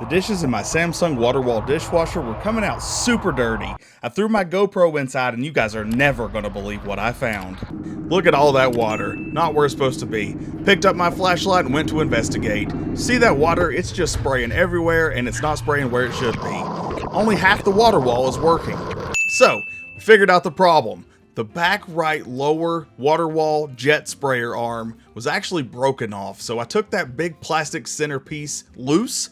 The dishes in my Samsung WaterWall dishwasher were coming out super dirty. I threw my GoPro inside and you guys are never gonna believe what I found. Look at all that water, not where it's supposed to be. Picked up my flashlight and went to investigate. See that water? It's just spraying everywhere and it's not spraying where it should be. Only half the WaterWall is working. So, we figured out the problem. The back right lower WaterWall jet sprayer arm was actually broken off. So I took that big plastic centerpiece loose.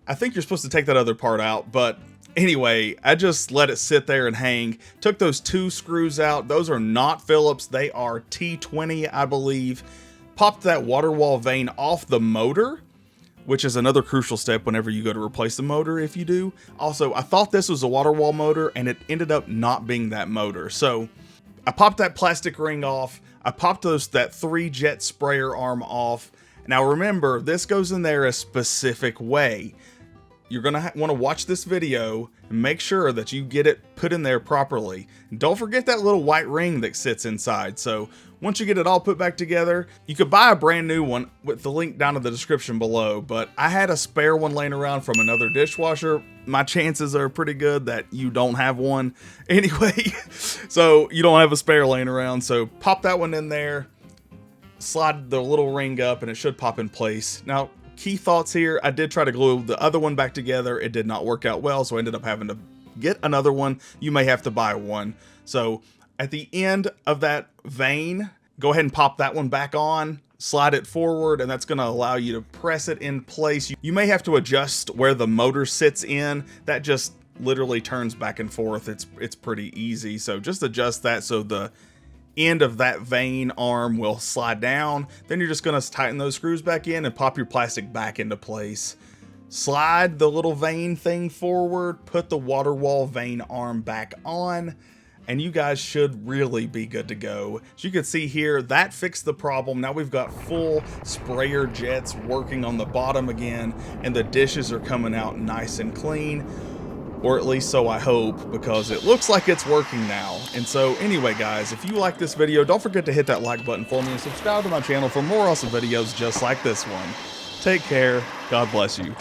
I think you're supposed to take that other part out, but anyway, I just let it sit there and hang. Took those two screws out. Those are not Phillips. They are T20, I believe. Popped that WaterWall vane off the motor, which is another crucial step whenever you go to replace the motor, if you do. Also, I thought this was a WaterWall motor, and it ended up not being that motor. So I popped that plastic ring off. I popped that 3 jet sprayer arm off. Now remember, this goes in there a specific way. You're gonna want to watch this video and make sure that you get it put in there properly. And don't forget that little white ring that sits inside. So once you get it all put back together, you could buy a brand new one with the link down in the description below. But I had a spare one laying around from another dishwasher. My chances are pretty good that you don't have one anyway. So you don't have a spare laying around. So pop that one in there, slide the little ring up, and it should pop in place. Now, key thoughts here, I did try to glue the other one back together. It did not work out well, so I ended up having to get another one. You may have to buy one. So at the end of that vane, go ahead and pop that one back on, slide it forward, and that's going to allow you to press it in place. You may have to adjust where the motor sits in. That just literally turns back and forth. It's pretty easy. So just adjust that so the end of that vane arm will slide down. Then you're just going to tighten those screws back in and pop your plastic back into place. Slide the little vane thing forward, put the WaterWall vane arm back on, and you guys should really be good to go. As you can see here, that fixed the problem. Now we've got full sprayer jets working on the bottom again, and the dishes are coming out nice and clean. Or at least so I hope, because it looks like it's working now. And so anyway guys, if you like this video, don't forget to hit that like button for me and subscribe to my channel for more awesome videos just like this one. Take care. God bless you.